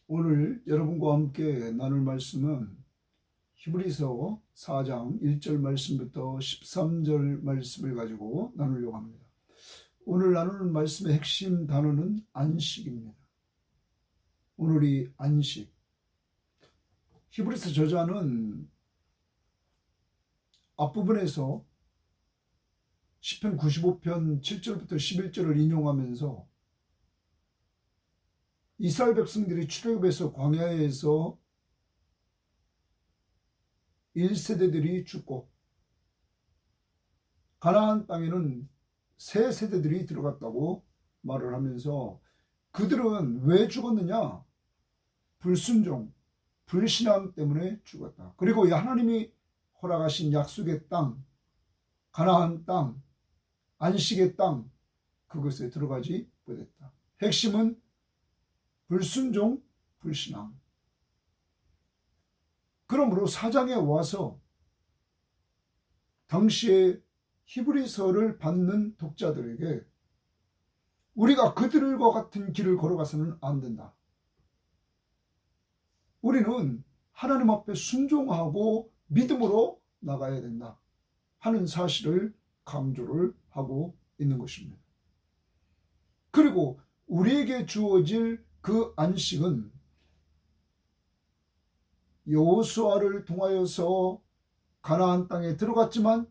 오늘 여러분과 함께 나눌 말씀은 히브리서 4장 1절 말씀부터 13절 말씀을 가지고 나누려고 합니다. 오늘 나누는 말씀의 핵심 단어는 안식입니다. 오늘이 안식. 히브리서 저자는 앞부분에서 시편 95편 7절부터 11절을 인용하면서 이스라엘 백성들이 출애굽에서 광야에서 1세대들이 죽고 가나안 땅에는 세 세대들이 들어갔다고 말을 하면서 그들은 왜 죽었느냐? 불순종, 불신앙 때문에 죽었다. 그리고 하나님이 허락하신 약속의 땅, 가나안 땅, 안식의 땅, 그것에 들어가지 못했다. 핵심은 불순종, 불신앙. 그러므로 사장에 와서 당시에 히브리서를 받는 독자들에게 우리가 그들과 같은 길을 걸어가서는 안 된다. 우리는 하나님 앞에 순종하고 믿음으로 나가야 된다 하는 사실을 강조를 하고 있는 것입니다. 그리고 우리에게 주어질 그 안식은 여호수아를 통하여서 가나안 땅에 들어갔지만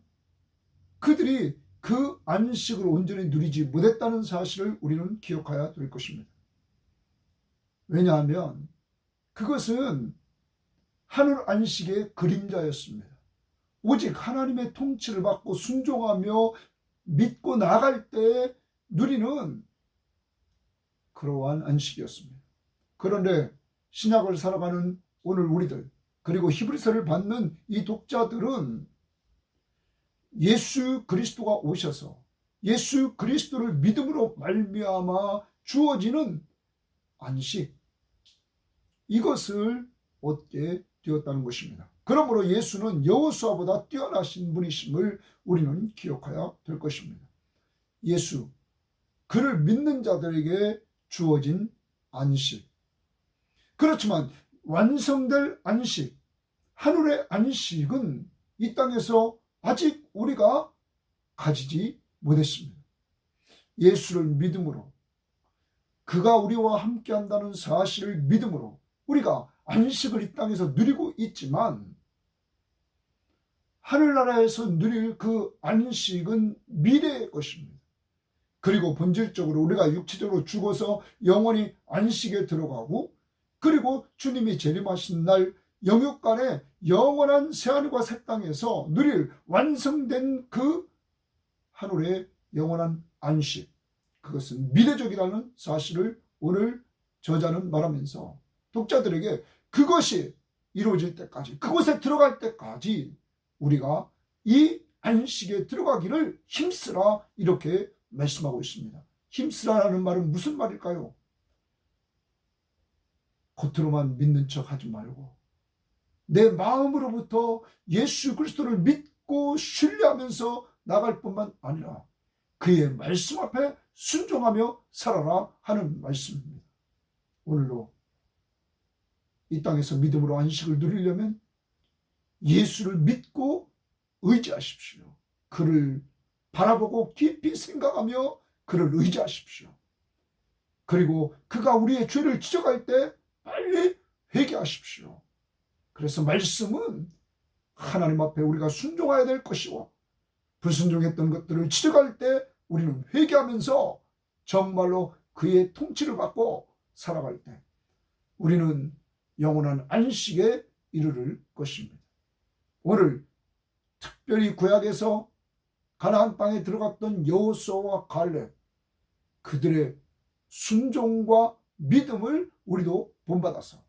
그들이 그 안식을 온전히 누리지 못했다는 사실을 우리는 기억해야 될 것입니다. 왜냐하면 그것은 하늘 안식의 그림자였습니다. 오직 하나님의 통치를 받고 순종하며 믿고 나갈 때 누리는 그러한 안식이었습니다. 그런데 신약을 살아가는 오늘 우리들, 그리고 히브리서를 받는 이 독자들은 예수 그리스도가 오셔서 예수 그리스도를 믿음으로 말미암아 주어지는 안식, 이것을 얻게 되었다는 것입니다. 그러므로 예수는 여호수아보다 뛰어나신 분이심을 우리는 기억해야 될 것입니다. 예수, 그를 믿는 자들에게 주어진 안식. 그렇지만 완성될 안식, 하늘의 안식은 이 땅에서 아직 우리가 가지지 못했습니다. 예수를 믿음으로, 그가 우리와 함께 한다는 사실을 믿음으로 우리가 안식을 이 땅에서 누리고 있지만 하늘나라에서 누릴 그 안식은 미래의 것입니다. 그리고 본질적으로 우리가 육체적으로 죽어서 영원히 안식에 들어가고, 그리고 주님이 재림하신 날 영육간에 영원한 새하늘과 새 땅에서 누릴 완성된 그 하늘의 영원한 안식, 그것은 미래적이라는 사실을 오늘 저자는 말하면서 독자들에게 그것이 이루어질 때까지, 그곳에 들어갈 때까지 우리가 이 안식에 들어가기를 힘쓰라, 이렇게 말씀하고 있습니다. 힘쓰라는 말은 무슨 말일까요? 겉으로만 믿는 척 하지 말고 내 마음으로부터 예수 그리스도를 믿고 신뢰하면서 나갈 뿐만 아니라 그의 말씀 앞에 순종하며 살아라 하는 말씀입니다. 오늘도 이 땅에서 믿음으로 안식을 누리려면 예수를 믿고 의지하십시오. 그를 바라보고 깊이 생각하며 그를 의지하십시오. 그리고 그가 우리의 죄를 지적할 때 빨리 회개하십시오. 그래서 말씀은 하나님 앞에 우리가 순종해야 될 것이고, 불순종했던 것들을 지적할 때 우리는 회개하면서 정말로 그의 통치를 받고 살아갈 때 우리는 영원한 안식에 이르를 것입니다. 오늘 특별히 구약에서 가나안 땅에 들어갔던 여호수아와 갈렙, 그들의 순종과 믿음을 우리도 본받아서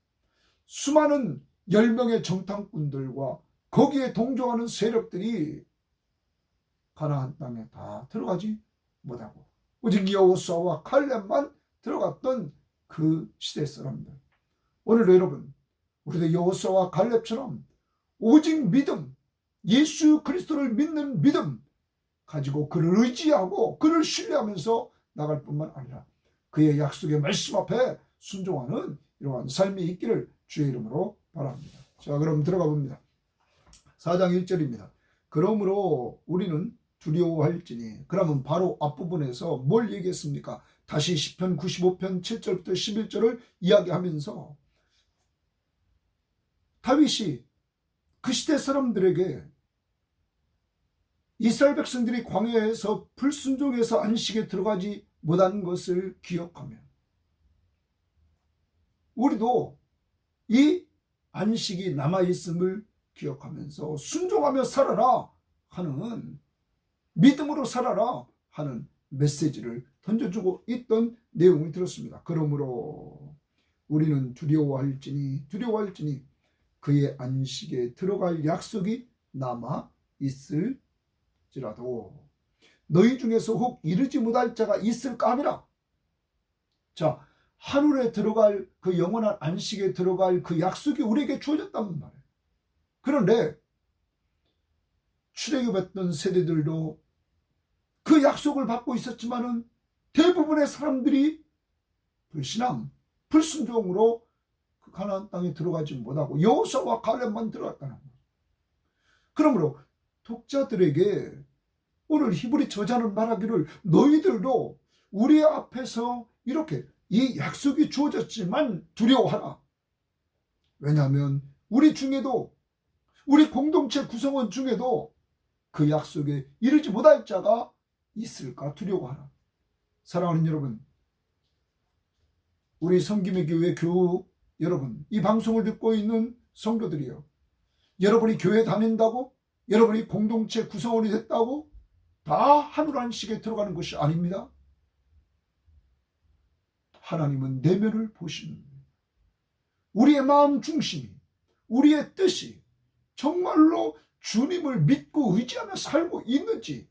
수많은 10명의 정탐꾼들과 거기에 동조하는 세력들이 가나안 땅에 다 들어가지 못하고 오직 여호수아와 갈렙만 들어갔던 그 시대 사람들. 오늘 여러분, 우리도 여호수아와 갈렙처럼 오직 믿음, 예수 그리스도를 믿는 믿음 가지고 그를 의지하고 그를 신뢰하면서 나갈 뿐만 아니라 그의 약속의 말씀 앞에 순종하는 이러한 삶이 있기를 주의 이름으로 바랍니다. 자, 그럼 들어가 봅니다. 4장 1절입니다. 그러므로 우리는 두려워할지니. 그러면 바로 앞부분에서 뭘 얘기했습니까? 다시 시편 95편 7절부터 11절을 이야기하면서 다윗이 그 시대 사람들에게 이스라엘 백성들이 광야에서 불순종해서 안식에 들어가지 못한 것을 기억하며 우리도 이 안식이 남아있음을 기억하면서 순종하며 살아라 하는, 믿음으로 살아라 하는 메시지를 던져주고 있던 내용을 들었습니다. 그러므로 우리는 두려워할지니 그의 안식에 들어갈 약속이 남아 있을지라도 너희 중에서 혹 이르지 못할 자가 있을까 함이라. 자, 하늘에 들어갈 그 영원한 안식에 들어갈 그 약속이 우리에게 주어졌단 말이에요. 그런데 출애굽했던 세대들도 그 약속을 받고 있었지만은 대부분의 사람들이 불신앙, 불순종으로 그 가나안 땅에 들어가지 못하고 여호수아와 갈렙만 들어갔다는 거예요. 그러므로 독자들에게 오늘 히브리 저자는 말하기를 너희들도 우리 앞에서 이렇게 이 약속이 주어졌지만 두려워하라. 왜냐하면 우리 중에도, 우리 공동체 구성원 중에도 그 약속에 이르지 못할 자가 있을까 두려워하라. 사랑하는 여러분, 우리 성김의 교회 교우 여러분, 이 방송을 듣고 있는 성도들이요, 여러분이 교회 다닌다고, 여러분이 공동체 구성원이 됐다고 다 하늘 안식에 들어가는 것이 아닙니다. 하나님은 내면을 보시는, 우리의 마음 중심이, 우리의 뜻이 정말로 주님을 믿고 의지하며 살고 있는지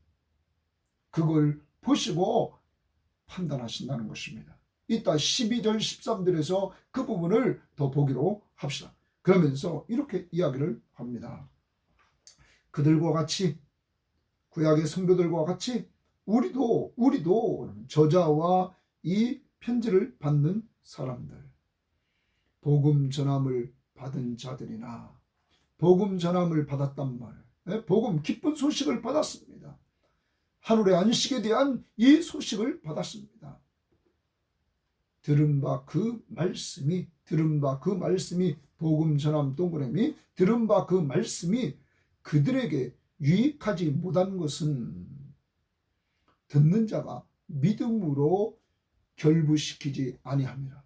그걸 보시고 판단하신다는 것입니다. 이따 12절 13절에서 그 부분을 더 보기로 합시다. 그러면서 이렇게 이야기를 합니다. 그들과 같이, 구약의 성도들과 같이 우리도 저자와 이 편지를 받는 사람들, 복음 전함을 받은 자들이나 복음 전함을 받았단 말이에요. 복음 기쁜 소식을 받았습니다. 하늘의 안식에 대한 이 소식을 받았습니다. 들은 바 그 말씀이 복음 전함 동그라미 들은 바 그 말씀이 그들에게 유익하지 못한 것은 듣는 자가 믿음으로 결부시키지 아니함이라.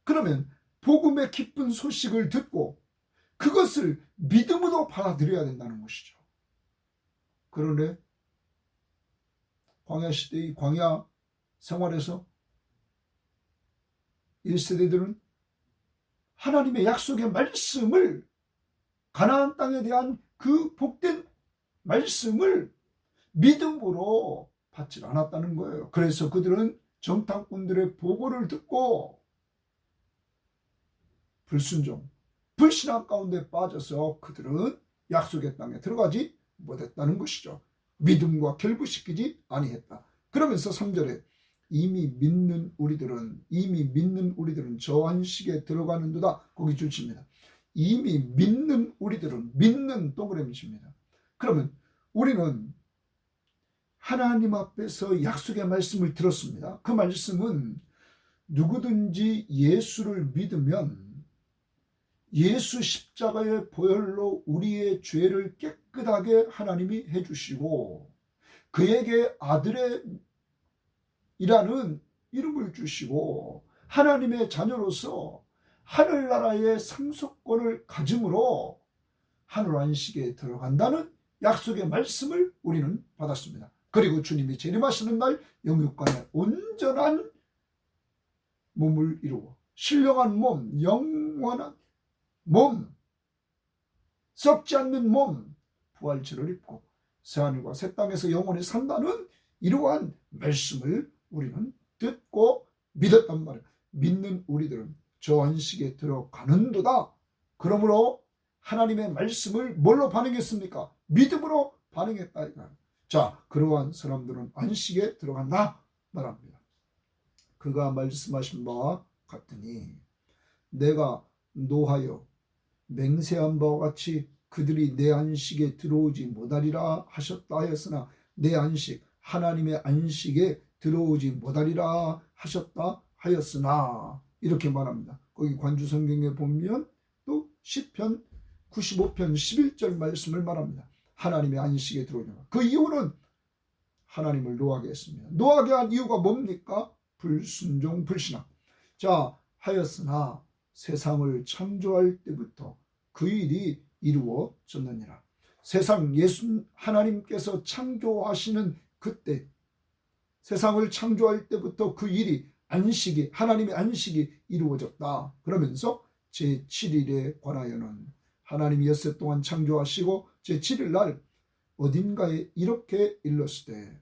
그러면 복음의 기쁜 소식을 듣고 그것을 믿음으로 받아들여야 된다는 것이죠. 그런데 광야 시대의 광야 생활에서 1세대들은 하나님의 약속의 말씀을, 가나안 땅에 대한 그 복된 말씀을 믿음으로 받지 않았다는 거예요. 그래서 그들은 정탐꾼들의 보고를 듣고 불순종, 불신앙 가운데 빠져서 그들은 약속의 땅에 들어가지 못했다는 것이죠. 믿음과 결부시키지 아니했다. 그러면서 3절에 이미 믿는 우리들은 저 안식에 들어가는도다. 거기 주십니다. 이미 믿는 우리들은, 믿는 동그라미십니다. 그러면 우리는 하나님 앞에서 약속의 말씀을 들었습니다. 그 말씀은 누구든지 예수를 믿으면 예수 십자가의 보혈로 우리의 죄를 깨끗하게 하나님이 해주시고 그에게 아들의 이라는 이름을 주시고 하나님의 자녀로서 하늘나라의 상속권을 가짐으로 하늘 안식에 들어간다는 약속의 말씀을 우리는 받았습니다. 그리고 주님이 재림하시는 날 영육간에 온전한 몸을 이루어 신령한 몸, 영원한 몸, 썩지 않는 몸, 부활체를 입고 새하늘과 새 땅에서 영원히 산다는 이러한 말씀을 우리는 듣고 믿었단 말이에요. 믿는 우리들은 저 안식에 들어가는도다. 그러므로 하나님의 말씀을 뭘로 반응했습니까? 믿음으로 반응했다. 자, 그러한 사람들은 안식에 들어간다 말합니다. 그가 말씀하신 바와 같으니 내가 노하여 맹세한 바와 같이 그들이 내 안식에 들어오지 못하리라 하셨다 하였으나 내 안식 하나님의 안식에 들어오지 못하리라 하셨다 하였으나 이렇게 말합니다. 거기 관주 성경에 보면 또 시편 95편 11절 말씀을 말합니다. 하나님의 안식에 들어오지 마. 그 이유는 하나님을 노하게 했습니다. 노하게 한 이유가 뭡니까? 불순종 불신앙. 자, 하였으나 세상을 창조할 때부터 그 일이 이루어졌느니라. 세상 예수 하나님께서 창조하시는 그때 세상을 창조할 때부터 그 일이 안식이 하나님의 안식이 이루어졌다. 그러면서 제7일에 관하여는 하나님이 엿새 동안 창조하시고 제7일 날 어딘가에 이렇게 일렀을 때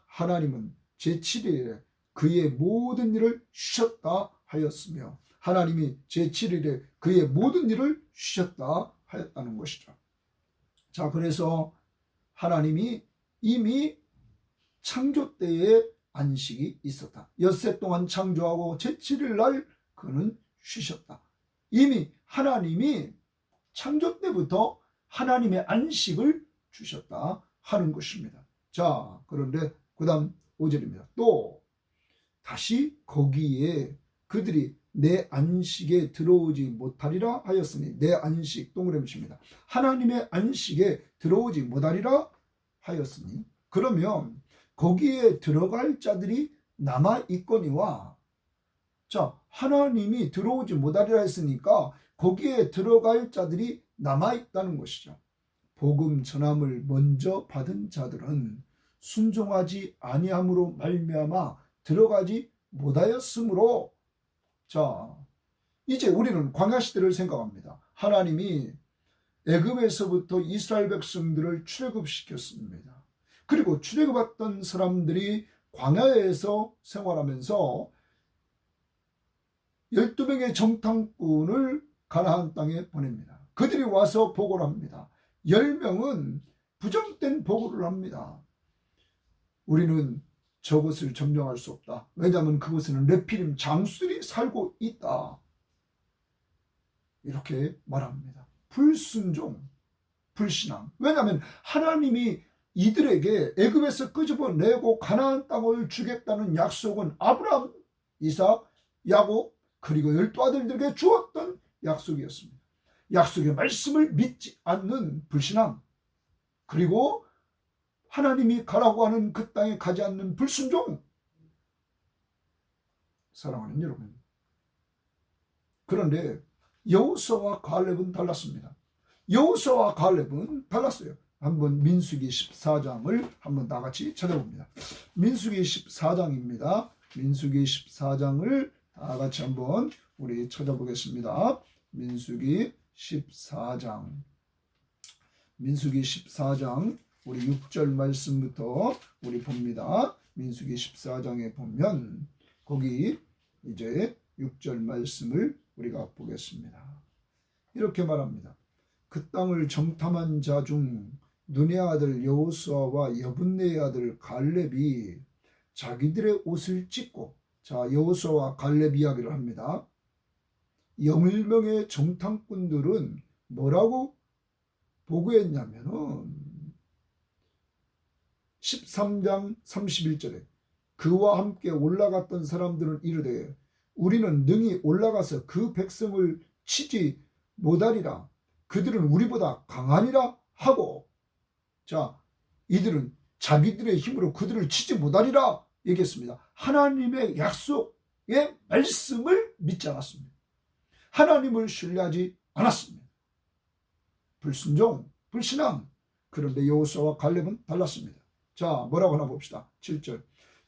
하나님은 제7일에 그의 모든 일을 쉬셨다 하였으며 하나님이 제7일에 그의 모든 일을 쉬셨다 하였다는 것이죠. 자, 그래서 하나님이 이미 창조 때에 안식이 있었다. 엿새 동안 창조하고 제7일 날 그는 쉬셨다. 이미 하나님이 창조 때부터 하나님의 안식을 주셨다 하는 것입니다. 자, 그런데 그 다음 5절입니다. 또 다시 거기에 그들이 내 안식에 들어오지 못하리라 하였으니 내 안식 동그라미 칩니다. 하나님의 안식에 들어오지 못하리라 하였으니 그러면 거기에 들어갈 자들이 남아있거니와 자, 하나님이 들어오지 못하리라 했으니까 거기에 들어갈 자들이 남아있다는 것이죠. 복음 전함을 먼저 받은 자들은 순종하지 아니함으로 말미암아 들어가지 못하였으므로 자, 이제 우리는 광야 시대를 생각합니다. 하나님이 애굽에서부터 이스라엘 백성들을 출애굽시켰습니다. 그리고 출애굽했던 사람들이 광야에서 생활하면서 12명의 정탐꾼을 가나안 땅에 보냅니다. 그들이 와서 보고를 합니다. 10명은 부정된 보고를 합니다. 우리는 저것을 점령할 수 없다. 왜냐하면 그곳에는 레피림 장수들이 살고 있다. 이렇게 말합니다. 불순종, 불신앙. 왜냐하면 하나님이 이들에게 애굽에서 끄집어내고 가나안 땅을 주겠다는 약속은 아브라함, 이삭, 야곱 그리고 12아들들에게 주었던 약속이었습니다. 약속의 말씀을 믿지 않는 불신앙 그리고 하나님이 가라고 하는 그 땅에 가지 않는 불순종. 사랑하는 여러분, 그런데 여호수아와 갈렙은 달랐습니다. 여호수아와 갈렙은 달랐어요. 한번 민수기 14장을 한번 다 같이 찾아봅니다. 민수기 14장입니다. 민수기 14장을 다 같이 한번 우리 찾아보겠습니다. 민수기 14장. 민수기 14장 우리 6절 말씀부터 우리 봅니다. 민수기 14장에 보면 거기 이제 6절 말씀을 우리가 보겠습니다. 이렇게 말합니다. 그 땅을 정탐한 자 중 눈의 아들 여호수아와 여분네의 아들 갈렙이 자기들의 옷을 찢고 자 여호수아와 갈렙 이야기를 합니다. 0명의 정탐꾼들은 뭐라고 보고했냐면은 13장 31절에 그와 함께 올라갔던 사람들은 이르되 우리는 능히 올라가서 그 백성을 치지 못하리라. 그들은 우리보다 강하니라 하고 자 이들은 자기들의 힘으로 그들을 치지 못하리라 얘기했습니다. 하나님의 약속의 말씀을 믿지 않았습니다. 하나님을 신뢰하지 않았습니다. 불순종, 불신앙. 그런데 여호수아와 갈렙은 달랐습니다. 자, 뭐라고 하나 봅시다. 7절.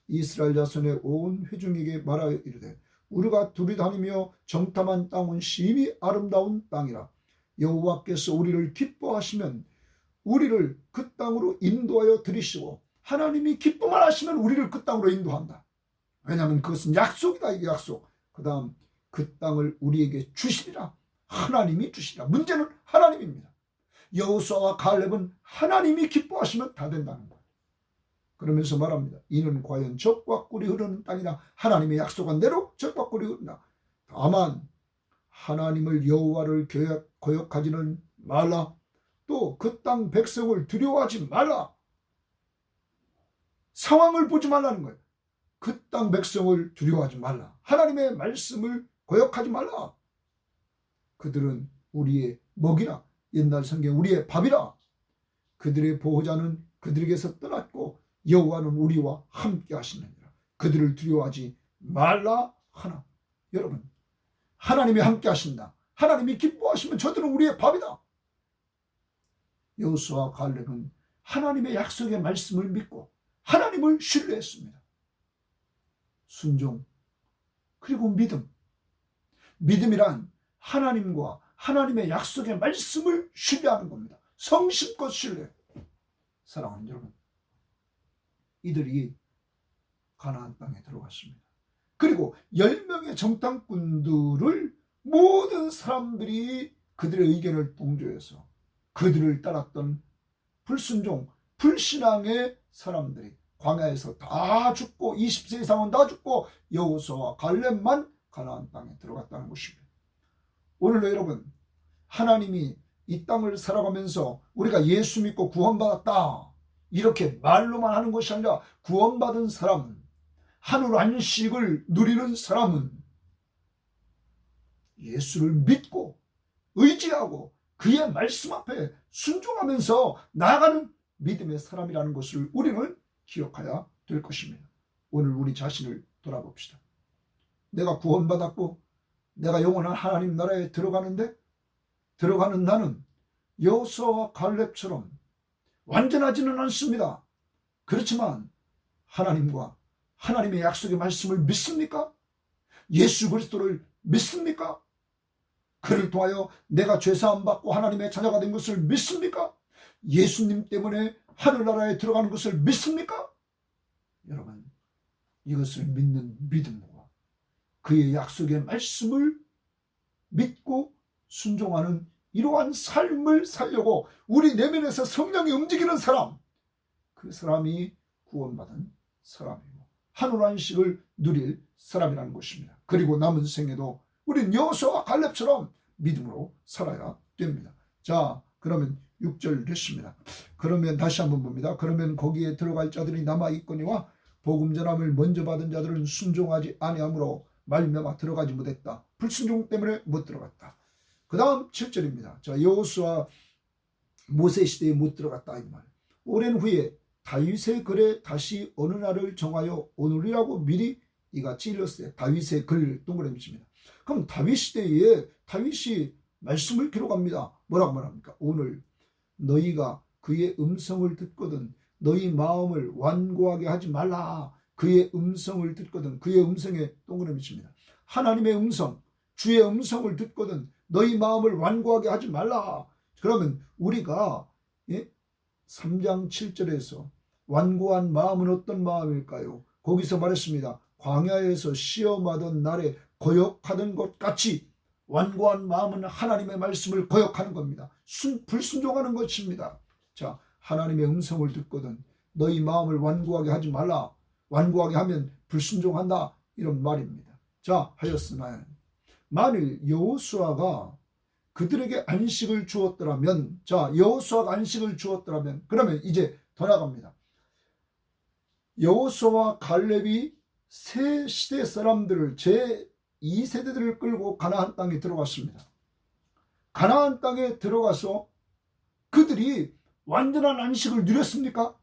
이스라엘 자손의 온 회중에게 말하여 이르되 우리가 둘이 다니며 정탐한 땅은 심히 아름다운 땅이라. 여호와께서 우리를 기뻐하시면 우리를 그 땅으로 인도하여 들이시고 하나님이 기뻐만 하시면 우리를 그 땅으로 인도한다. 왜냐하면 그것은 약속이다. 이게 약속. 그 다음 그 땅을 우리에게 주시리라. 하나님이 주시리라. 문제는 하나님입니다. 여호수아와 갈렙은 하나님이 기뻐하시면 다 된다는 거예요. 그러면서 말합니다. 이는 과연 젖과 꿀이 흐르는 땅이나 하나님의 약속한 대로 젖과 꿀이 흐른다. 다만 하나님을 여호와를 거역하지는 말라. 또 그 땅 백성을 두려워하지 말라. 상황을 보지 말라는 거예요. 그 땅 백성을 두려워하지 말라. 하나님의 말씀을 거역하지 말라. 그들은 우리의 먹이라. 옛날 성경 우리의 밥이라. 그들의 보호자는 그들에게서 떠났고 여호와는 우리와 함께 하시느니라. 그들을 두려워하지 말라 하나. 여러분, 하나님이 함께 하신다. 하나님이 기뻐하시면 저들은 우리의 밥이다. 여호수아와 갈렙은 하나님의 약속의 말씀을 믿고 하나님을 신뢰했습니다. 순종 그리고 믿음. 믿음이란 하나님과 하나님의 약속의 말씀을 신뢰하는 겁니다. 성심껏 신뢰. 사랑하는 여러분, 이들이 가나안 땅에 들어갔습니다. 그리고 10명의 정탐꾼들을 모든 사람들이 그들의 의견을 동조해서 그들을 따랐던 불순종, 불신앙의 사람들이 광야에서 다 죽고 20세 이상은 다 죽고 여호수아와 갈렙만 가나안 땅에 들어갔다는 것입니다. 오늘도 여러분, 하나님이 이 땅을 살아가면서 우리가 예수 믿고 구원받았다 이렇게 말로만 하는 것이 아니라 구원받은 사람은, 하늘 안식을 누리는 사람은 예수를 믿고 의지하고 그의 말씀 앞에 순종하면서 나아가는 믿음의 사람이라는 것을 우리는 기억해야 될 것입니다. 오늘 우리 자신을 돌아봅시다. 내가 구원받았고 내가 영원한 하나님 나라에 들어가는 나는 여호수아와 갈렙처럼 완전하지는 않습니다. 그렇지만 하나님과 하나님의 약속의 말씀을 믿습니까? 예수 그리스도를 믿습니까? 그를 통하여 내가 죄사함 받고 하나님의 자녀가 된 것을 믿습니까? 예수님 때문에 하늘나라에 들어가는 것을 믿습니까? 여러분, 이것을 믿는 믿음과 그의 약속의 말씀을 믿고 순종하는 이러한 삶을 살려고 우리 내면에서 성령이 움직이는 사람, 그 사람이 구원받은 사람이고 하늘 안식을 누릴 사람이라는 것입니다. 그리고 남은 생에도 우리는 여호수아와 갈렙처럼 믿음으로 살아야 됩니다. 자, 그러면 6절 됐습니다. 그러면 다시 한번 봅니다. 그러면 거기에 들어갈 자들이 남아있거니와 복음 전함을 먼저 받은 자들은 순종하지 아니함으로 말미암아 들어가지 못했다. 불순종 때문에 못 들어갔다. 그 다음 7절입니다. 자, 여호수아 모세 시대에 못 들어갔다 이 말. 오랜 후에 다윗의 글에 다시 어느 날을 정하여 오늘이라고 미리 이같이 일렀어요. 다윗의 글 동그라미 칩니다. 그럼 다윗 시대에 다윗이 말씀을 기록합니다. 뭐라고 말합니까? 오늘 너희가 그의 음성을 듣거든 너희 마음을 완고하게 하지 말라. 그의 음성을 듣거든, 그의 음성에 동그라미 칩니다. 하나님의 음성, 주의 음성을 듣거든 너희 마음을 완고하게 하지 말라. 그러면 우리가 3장 7절에서 완고한 마음은 어떤 마음일까요? 거기서 말했습니다. 광야에서 시험하던 날에 거역하던 것 같이 완고한 마음은 하나님의 말씀을 거역하는 겁니다. 불순종하는 것입니다. 자, 하나님의 음성을 듣거든 너희 마음을 완고하게 하지 말라. 완고하게 하면 불순종한다 이런 말입니다. 자, 하였으나 만일 여호수아가 그들에게 안식을 주었더라면, 자, 여호수아가 안식을 주었더라면, 그러면 이제 더 나갑니다. 여호수아와 갈렙이 새 시대 사람들을 제2세대들을 끌고 가나안 땅에 들어갔습니다. 가나안 땅에 들어가서 그들이 완전한 안식을 누렸습니까?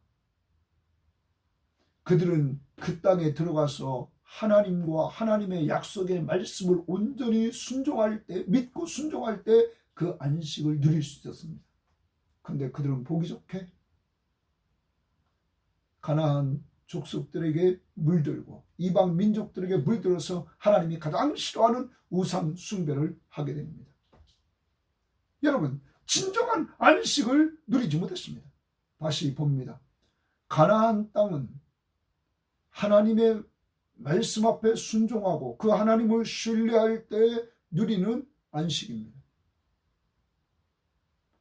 그들은 그 땅에 들어가서 하나님과 하나님의 약속의 말씀을 온전히 순종할 때, 믿고 순종할 때 그 안식을 누릴 수 있었습니다. 그런데 그들은 보기 좋게 가나안 족속들에게 물들고 이방 민족들에게 물들어서 하나님이 가장 싫어하는 우상 숭배를 하게 됩니다. 여러분, 진정한 안식을 누리지 못했습니다. 다시 봅니다. 가나안 땅은 하나님의 말씀 앞에 순종하고 그 하나님을 신뢰할 때 누리는 안식입니다.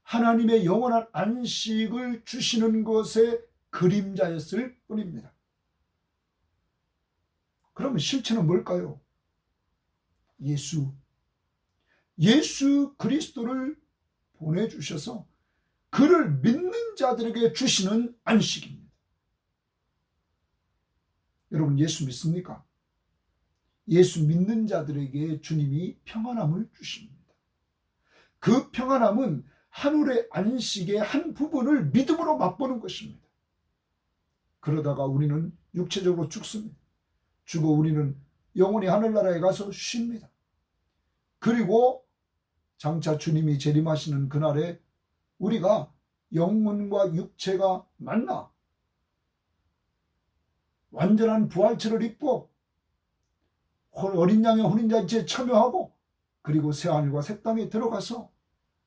하나님의 영원한 안식을 주시는 것의 그림자였을 뿐입니다. 그러면 실체는 뭘까요? 예수, 예수 그리스도를 보내주셔서 그를 믿는 자들에게 주시는 안식입니다. 여러분, 예수 믿습니까? 예수 믿는 자들에게 주님이 평안함을 주십니다. 그 평안함은 하늘의 안식의 한 부분을 믿음으로 맛보는 것입니다. 그러다가 우리는 육체적으로 죽습니다. 죽어 우리는 영원히 하늘나라에 가서 쉽니다. 그리고 장차 주님이 재림하시는 그날에 우리가 영혼과 육체가 만나 완전한 부활체를 입고 어린 양의 혼인잔치에 참여하고 그리고 새하늘과 새 땅에 들어가서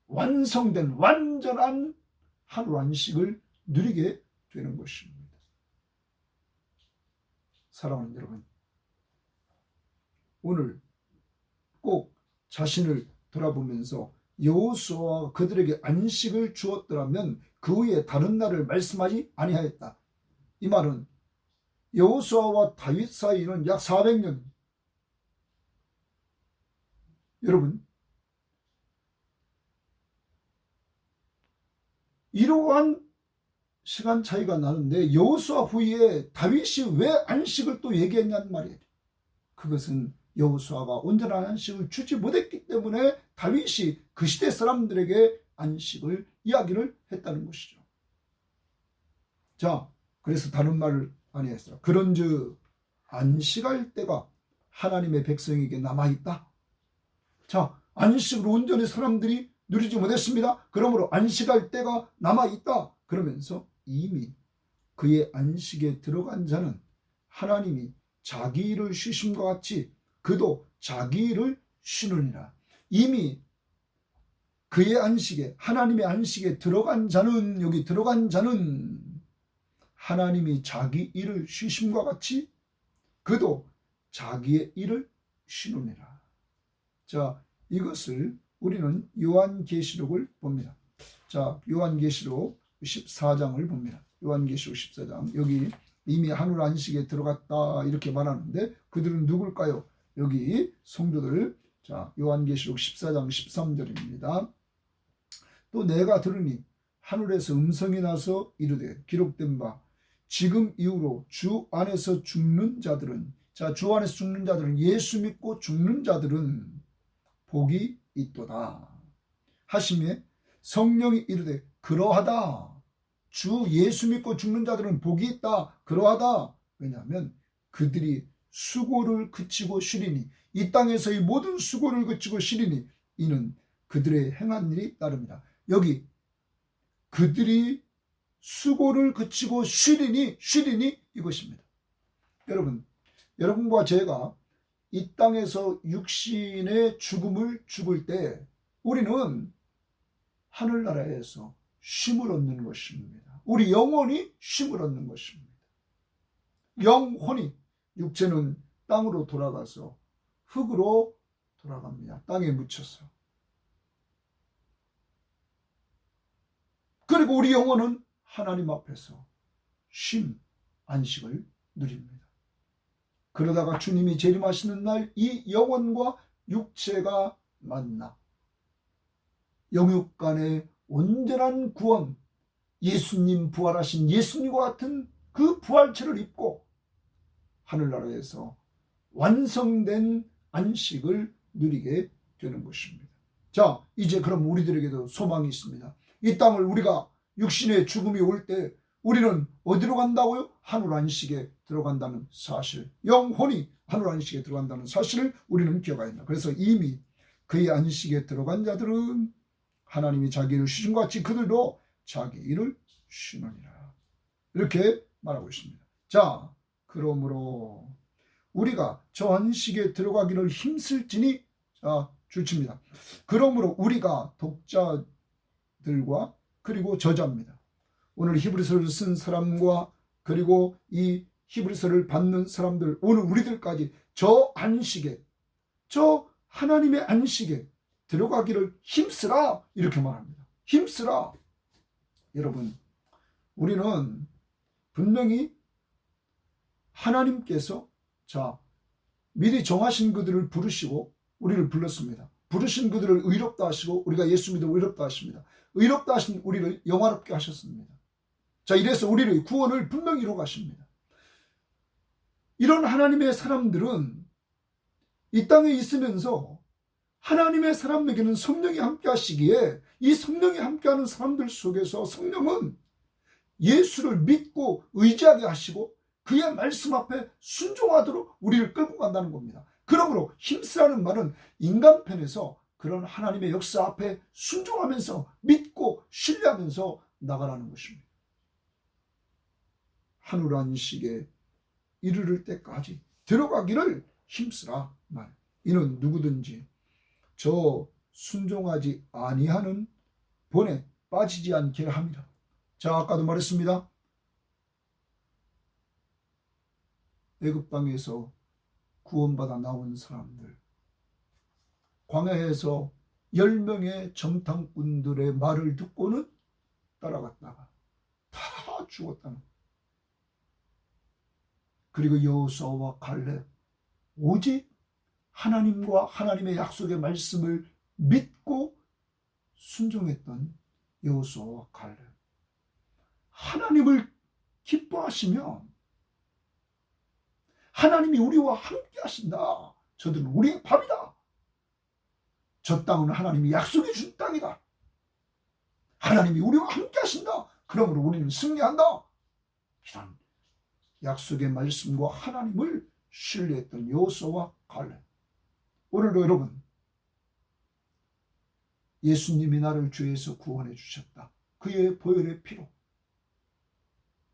완성된 완전한 하루 안식을 누리게 되는 것입니다. 사랑하는 여러분, 오늘 꼭 자신을 돌아보면서 여호수아가 그들에게 안식을 주었더라면 그 후에 다른 날을 말씀하지 아니하였다. 이 말은 여호수아와 다윗 사이는 약 400년. 여러분, 이러한 시간 차이가 나는데 여호수아 후에 다윗이 왜 안식을 또 얘기했냐는 말이에요. 그것은 여호수아가 온전한 안식을 주지 못했기 때문에 다윗이 그 시대 사람들에게 안식을 이야기를 했다는 것이죠. 자, 그래서 다른 말을 아니했어요. 그런즉 안식할 때가 하나님의 백성에게 남아있다. 자, 안식을 온전히 사람들이 누리지 못했습니다. 그러므로 안식할 때가 남아있다. 그러면서 이미 그의 안식에 들어간 자는 하나님이 자기 일을 쉬심과 같이 그도 자기 일을 쉬느니라. 이미 그의 안식에, 하나님의 안식에 들어간 자는, 여기 들어간 자는 하나님이 자기 일을 쉬심과 같이 그도 자기의 일을 쉬느니라. 자, 이것을 우리는 요한계시록을 봅니다. 자, 요한계시록 14장을 봅니다. 요한계시록 14장. 여기 이미 하늘 안식에 들어갔다 이렇게 말하는데 그들은 누굴까요? 여기 성도들. 자, 요한계시록 14장 13절입니다. 또 내가 들으니 하늘에서 음성이 나서 이르되 기록된 바 지금 이후로 주 안에서 죽는 자들은, 자, 주 안에서 죽는 자들은, 예수 믿고 죽는 자들은 복이 있도다 하시며 성령이 이르되 그러하다. 주 예수 믿고 죽는 자들은 복이 있다. 그러하다. 왜냐하면 그들이 수고를 그치고 쉬리니, 이 땅에서의 모든 수고를 그치고 쉬리니 이는 그들의 행한 일이 따릅니다. 여기 그들이 수고를 그치고 쉬리니 이것입니다. 여러분, 여러분과 제가 이 땅에서 육신의 죽음을 죽을 때 우리는 하늘나라에서 쉼을 얻는 것입니다. 우리 영혼이 쉼을 얻는 것입니다. 영혼이, 육체는 땅으로 돌아가서 흙으로 돌아갑니다. 땅에 묻혀서. 그리고 우리 영혼은 하나님 앞에서 쉼, 안식을 누립니다. 그러다가 주님이 재림하시는 날 이 영혼과 육체가 만나 영육 간의 온전한 구원, 예수님 부활하신 예수님과 같은 그 부활체를 입고 하늘나라에서 완성된 안식을 누리게 되는 것입니다. 자, 이제 그럼 우리들에게도 소망이 있습니다. 이 땅을 우리가 육신의 죽음이 올 때 우리는 어디로 간다고요? 하늘 안식에 들어간다는 사실, 영혼이 하늘 안식에 들어간다는 사실을 우리는 기억해야 한다. 그래서 이미 그의 안식에 들어간 자들은 하나님이 자기 일을 쉬신 것 같이 그들도 자기 일을 쉬느니라. 이렇게 말하고 있습니다. 자, 그러므로 우리가 저 안식에 들어가기를 힘쓸지니, 자, 줄칩니다. 그러므로 우리가 독자들과 그리고 저자입니다. 오늘 히브리서를 쓴 사람과 그리고 이 히브리서를 받는 사람들, 오늘 우리들까지 저 안식에, 저 하나님의 안식에 들어가기를 힘쓰라 이렇게 말합니다. 힘쓰라. 여러분, 우리는 분명히 하나님께서 자 미리 정하신 그들을 부르시고 우리를 불렀습니다. 부르신 그들을 의롭다 하시고 우리가 예수 믿어 의롭다 하십니다. 의롭다 하신 우리를 영화롭게 하셨습니다. 자, 이래서 우리의 구원을 분명히 이루어 가십니다. 이런 하나님의 사람들은 이 땅에 있으면서 하나님의 사람에게는 성령이 함께 하시기에 이 성령이 함께하는 사람들 속에서 성령은 예수를 믿고 의지하게 하시고 그의 말씀 앞에 순종하도록 우리를 끌고 간다는 겁니다. 그러므로 힘쓰라는 말은 인간편에서 그런 하나님의 역사 앞에 순종하면서 믿고 신뢰하면서 나가라는 것입니다. 하늘 안식에 이르를 때까지 들어가기를 힘쓰라 말. 이는 누구든지 저 순종하지 아니하는 본에 빠지지 않게 함이라. 자, 아까도 말했습니다. 애굽 땅에서 구원받아 나온 사람들, 광야에서 10명의 정탐꾼들의 말을 듣고는 따라갔다가 다 죽었다는. 그리고 여호수아와 갈렙, 오직 하나님과 하나님의 약속의 말씀을 믿고 순종했던 여호수아와 갈렙. 하나님을 기뻐하시면 하나님이 우리와 함께 하신다. 저들은 우리의 밥이다. 저 땅은 하나님이 약속해 준 땅이다. 하나님이 우리와 함께 하신다. 그러므로 우리는 승리한다. 이런 약속의 말씀과 하나님을 신뢰했던 여호수아와 갈렙. 오늘도 여러분, 예수님이 나를 죄에서 구원해 주셨다. 그의 보혈의 피로.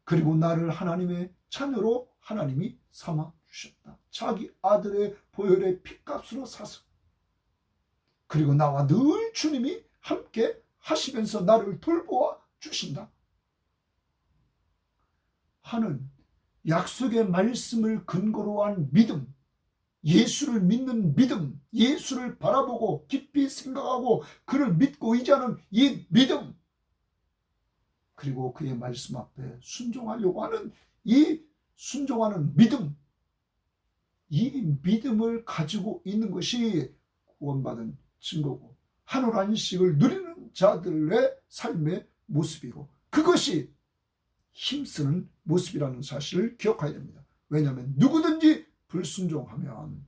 그리고 나를 하나님의 자녀로 하나님이 삼아 주셨다. 자기 아들의 보혈의 피값으로 사서. 그리고 나와 늘 주님이 함께 하시면서 나를 돌보아 주신다 하는 약속의 말씀을 근거로 한 믿음, 예수를 믿는 믿음, 예수를 바라보고 깊이 생각하고 그를 믿고 의지하는 이 믿음, 그리고 그의 말씀 앞에 순종하려고 하는 이 순종하는 믿음, 이 믿음을 가지고 있는 것이 구원받은 증거고 하늘 안식을 누리는 자들의 삶의 모습이고 그것이 힘쓰는 모습이라는 사실을 기억해야 됩니다. 왜냐하면 누구든지 불순종하면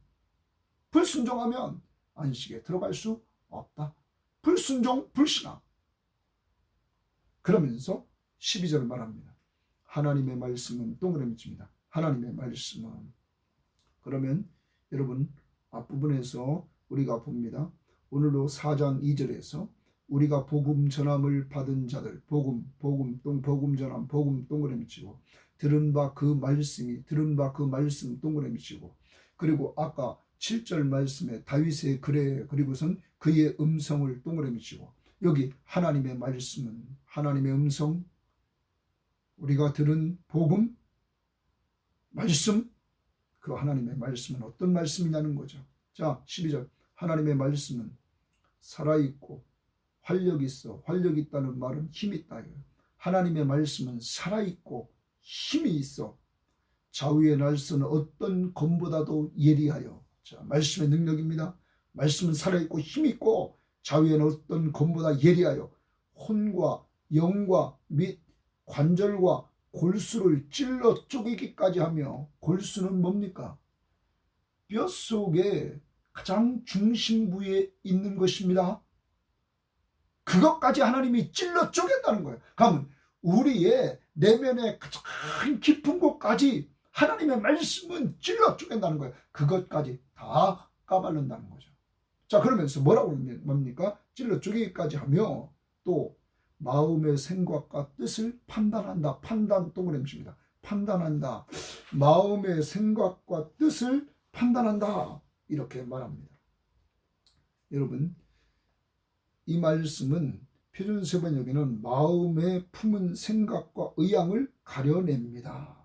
안식에 들어갈 수 없다. 불순종, 불신앙. 그러면서 12절을 말합니다. 하나님의 말씀은 동그라미 칩니다. 하나님의 말씀은. 그러면 여러분 앞부분에서 우리가 봅니다. 오늘도 4장 2절에서 우리가 복음 전함을 받은 자들, 복음 전함, 복음 동그라미 치고 들은 바 그 말씀 동그라미 치고 그리고 아까 7절 말씀에 다윗의 글에 그리고선 그의 음성을 동그라미 치고 여기 하나님의 말씀은 하나님의 음성, 우리가 들은 복음, 말씀, 그 하나님의 말씀은 어떤 말씀이냐는 거죠. 자, 12절 하나님의 말씀은 살아있고 활력 있어. 활력 있다는 말은 힘 있다. 하나님의 말씀은 살아있고 힘이 있어. 좌우의 날서는 어떤 검보다도 예리하여. 자, 말씀의 능력입니다. 말씀은 살아있고 힘이 있고 좌우의 어떤 검보다 예리하여 혼과 영과 및 관절과 골수를 찔러 쪼개기까지 하며 골수는 뭡니까? 뼛속에 가장 중심부에 있는 것입니다. 그것까지 하나님이 찔러 쪼갠다는 거예요. 그러면 우리의 내면의 가장 깊은 곳까지 하나님의 말씀은 찔러 쪼갠다는 거예요. 그것까지 다 까발른다는 거죠. 자, 그러면서 뭐라고 뭡니까? 찔러 쪼개기까지 하며 또 마음의 생각과 뜻을 판단한다. 판단 동그라미입니다. 판단한다. 마음의 생각과 뜻을 판단한다. 이렇게 말합니다. 여러분, 이 말씀은 표준세번역에는 마음에 품은 생각과 의향을 가려냅니다.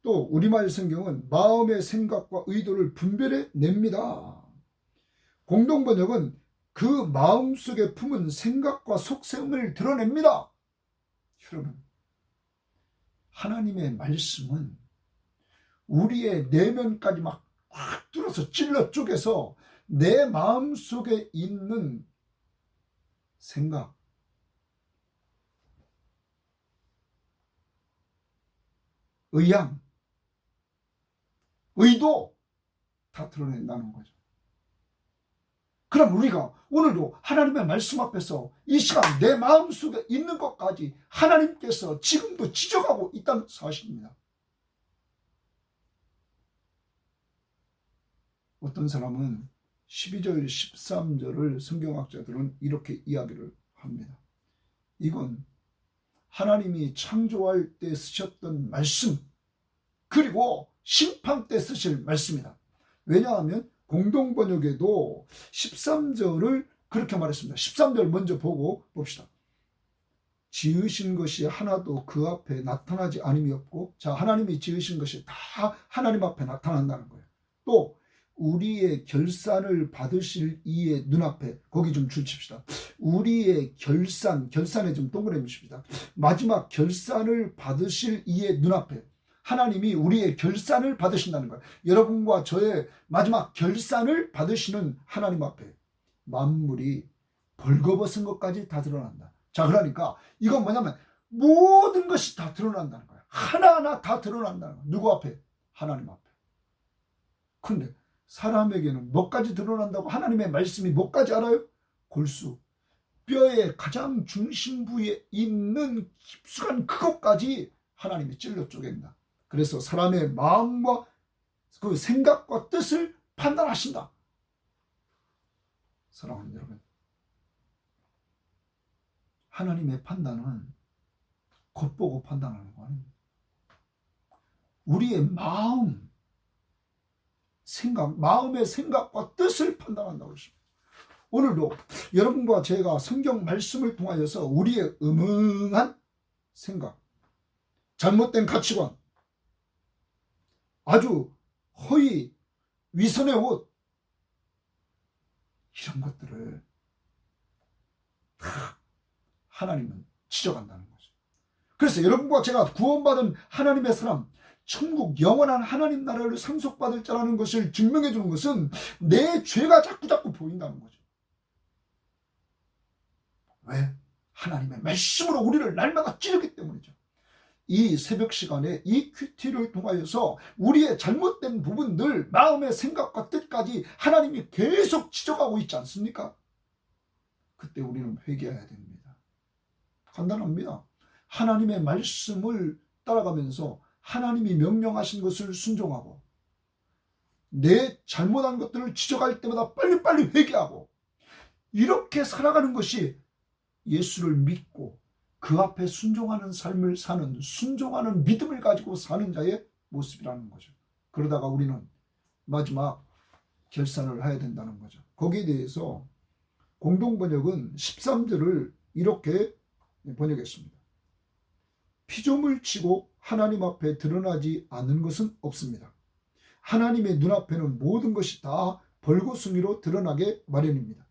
또 우리말 성경은 마음의 생각과 의도를 분별해 냅니다. 공동번역은 그 마음속에 품은 생각과 속셈을 드러냅니다. 여러분, 하나님의 말씀은 우리의 내면까지 막 뚫어서 찔러 쪼개서 내 마음속에 있는 생각, 의향, 의도 다 드러낸다는 거죠. 그럼 우리가 오늘도 하나님의 말씀 앞에서 이 시간 내 마음속에 있는 것까지 하나님께서 지금도 지적하고 있다는 사실입니다. 어떤 사람은 12절, 13절을 성경학자들은 이렇게 이야기를 합니다. 이건 하나님이 창조할 때 쓰셨던 말씀, 그리고 심판 때 쓰실 말씀이다. 왜냐하면 공동번역에도 13절을 그렇게 말했습니다. 13절 먼저 보고 봅시다. 지으신 것이 하나도 그 앞에 나타나지 않음이 없고, 자, 하나님이 지으신 것이 다 하나님 앞에 나타난다는 거예요. 또 우리의 결산을 받으실 이의 눈앞에, 거기 좀 줄칩시다. 우리의 결산에 좀 동그라미 칩시다. 마지막 결산을 받으실 이의 눈앞에 하나님이 우리의 결산을 받으신다는 거예요. 여러분과 저의 마지막 결산을 받으시는 하나님 앞에 만물이 벌거벗은 것까지 다 드러난다. 자, 그러니까 이건 뭐냐면 모든 것이 다 드러난다는 거예요. 하나하나 다 드러난다는 거예요. 누구 앞에? 하나님 앞에. 근데 사람에게는 뭐까지 드러난다고? 하나님의 말씀이 뭐까지 알아요? 골수, 뼈의 가장 중심부에 있는 깊숙한 그것까지 하나님이 찔러 쪼갠다. 그래서 사람의 마음과 그 생각과 뜻을 판단하신다. 사랑하는 여러분, 하나님의 판단은 겉보고 판단하는 거 아닙니다. 우리의 마음의 생각과 뜻을 판단한다고 했습니다. 오늘도 여러분과 제가 성경 말씀을 통하여서 우리의 음흉한 생각, 잘못된 가치관, 아주 허위, 위선의 옷, 이런 것들을 다 하나님은 지적한다는 거죠. 그래서 여러분과 제가 구원받은 하나님의 사람, 천국 영원한 하나님 나라를 상속받을 자라는 것을 증명해 주는 것은 내 죄가 자꾸 보인다는 거죠. 왜? 하나님의 말씀으로 우리를 날마다 찌르기 때문이죠. 이 새벽 시간에 이 큐티를 통하여서 우리의 잘못된 부분들, 마음의 생각과 뜻까지 하나님이 계속 지적하고 있지 않습니까? 그때 우리는 회개해야 됩니다. 간단합니다. 하나님의 말씀을 따라가면서 하나님이 명령하신 것을 순종하고, 내 잘못한 것들을 지적할 때마다 빨리빨리 회개하고, 이렇게 살아가는 것이 예수를 믿고 그 앞에 순종하는 삶을 사는, 순종하는 믿음을 가지고 사는 자의 모습이라는 거죠. 그러다가 우리는 마지막 결산을 해야 된다는 거죠. 거기에 대해서 공동번역은 13절을 이렇게 번역했습니다. 피조물 치고 하나님 앞에 드러나지 않는 것은 없습니다. 하나님의 눈앞에는 모든 것이 다 벌거숭이로 드러나게 마련입니다.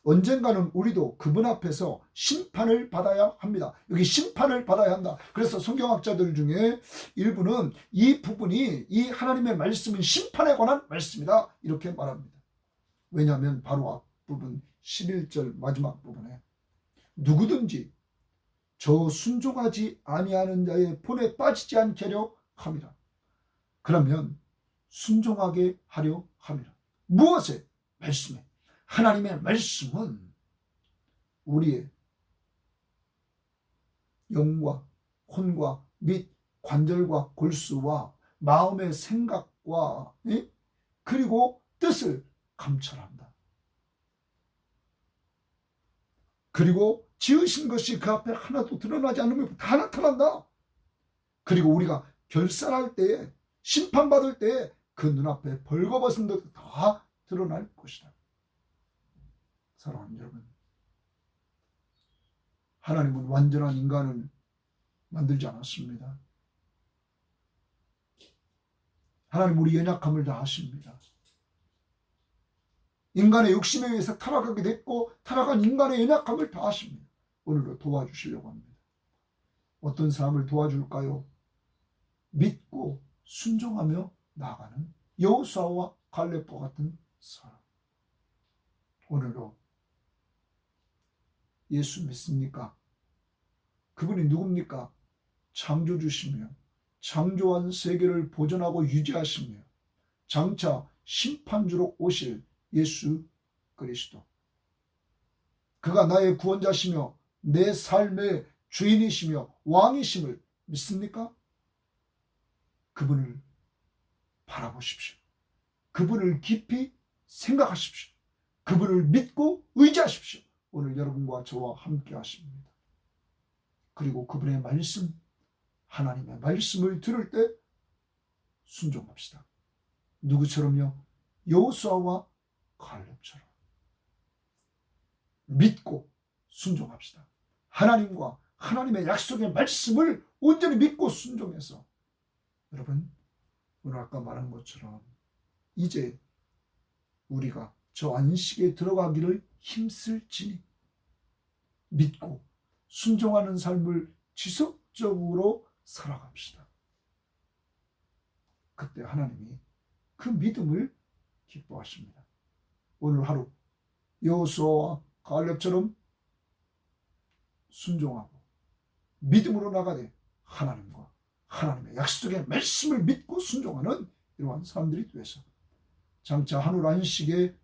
언젠가는 우리도 그분 앞에서 심판을 받아야 합니다. 여기 심판을 받아야 한다. 그래서 성경학자들 중에 일부는 이 부분이, 이 하나님의 말씀은 심판에 관한 말씀이다, 이렇게 말합니다. 왜냐하면 바로 앞부분 11절 마지막 부분에 누구든지 저 순종하지 아니하는 자의 본에 빠지지 않게 하려 함이라. 그러면 순종하게 하려 함이라. 무엇에? 말씀에. 하나님의 말씀은 우리의 영과 혼과 및 관절과 골수와 마음의 생각과 그리고 뜻을 감찰한다. 그리고 지으신 것이 그 앞에 하나도 드러나지 않으면 다 나타난다. 그리고 우리가 결산할 때에, 심판받을 때에 그 눈앞에 벌거벗은 것도 다 드러날 것이다. 사랑하는 여러분, 하나님은 완전한 인간을 만들지 않았습니다. 하나님 우리 연약함을 다 아십니다. 인간의 욕심에 의해서 타락하게 됐고, 타락한 인간의 연약함을 다 아십니다. 오늘도 도와주시려고 합니다. 어떤 사람을 도와줄까요? 믿고 순종하며 나아가는 여호수아와 갈렙과 같은 사람. 오늘도 예수 믿습니까? 그분이 누굽니까? 창조주시며 창조한 세계를 보존하고 유지하시며 장차 심판주로 오실 예수 그리스도. 그가 나의 구원자시며 내 삶의 주인이시며 왕이심을 믿습니까? 그분을 바라보십시오. 그분을 깊이 생각하십시오. 그분을 믿고 의지하십시오. 오늘 여러분과 저와 함께 하십니다. 그리고 그분의 말씀, 하나님의 말씀을 들을 때 순종합시다. 누구처럼요? 여호수아와 갈렙처럼 믿고 순종합시다. 하나님과 하나님의 약속의 말씀을 온전히 믿고 순종해서 여러분, 오늘 아까 말한 것처럼 이제 우리가 저 안식에 들어가기를 힘쓸지니 믿고 순종하는 삶을 지속적으로 살아갑시다. 그때 하나님이 그 믿음을 기뻐하십니다. 오늘 하루 여호수아와 갈렙처럼 순종하고 믿음으로 나가되 하나님과 하나님의 약속의 말씀을 믿고 순종하는 이러한 사람들이 되어서 장차 하늘 안식에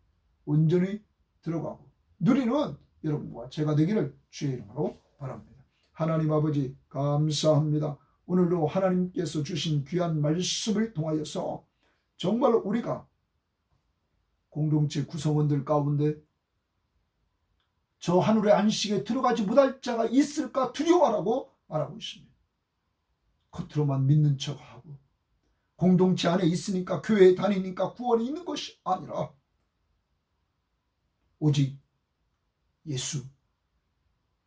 온전히 들어가고 누리는 여러분과 제가 되기를 주의 이름으로 바랍니다. 하나님 아버지 감사합니다. 오늘도 하나님께서 주신 귀한 말씀을 통하여서 정말 우리가 공동체 구성원들 가운데 저 하늘의 안식에 들어가지 못할 자가 있을까 두려워하라고 말하고 있습니다. 겉으로만 믿는 척하고 공동체 안에 있으니까 교회에 다니니까 구원이 있는 것이 아니라 오직 예수,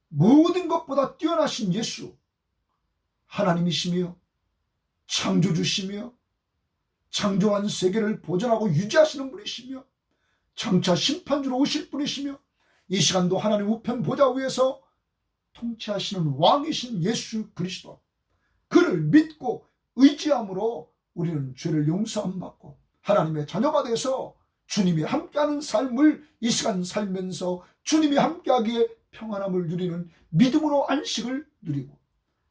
모든 것보다 뛰어나신 예수, 하나님이시며 창조주시며 창조한 세계를 보존하고 유지하시는 분이시며 장차 심판주로 오실 분이시며 이 시간도 하나님 우편 보좌 위에서 통치하시는 왕이신 예수 그리스도, 그를 믿고 의지함으로 우리는 죄를 용서함 받고 하나님의 자녀가 돼서 주님이 함께하는 삶을 이 시간 살면서 주님이 함께하기에 평안함을 누리는 믿음으로 안식을 누리고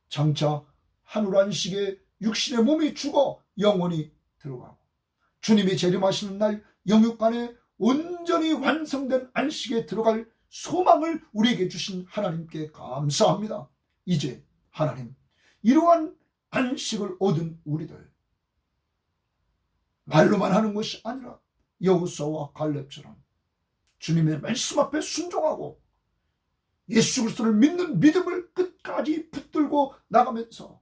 장차 하늘 안식에 육신의 몸이 죽어 영원히 들어가고 주님이 재림하시는 날 영육간에 온전히 완성된 안식에 들어갈 소망을 우리에게 주신 하나님께 감사합니다. 이제 하나님, 이러한 안식을 얻은 우리들, 말로만 하는 것이 아니라 여호수아와 갈렙처럼 주님의 말씀 앞에 순종하고 예수 그리스도를 믿는 믿음을 끝까지 붙들고 나가면서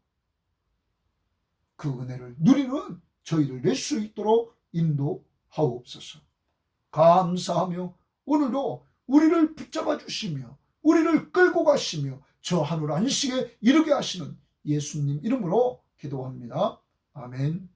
그 은혜를 누리는 저희를 낼 수 있도록 인도하옵소서. 감사하며 오늘도 우리를 붙잡아 주시며 우리를 끌고 가시며 저 하늘 안식에 이르게 하시는 예수님 이름으로 기도합니다. 아멘.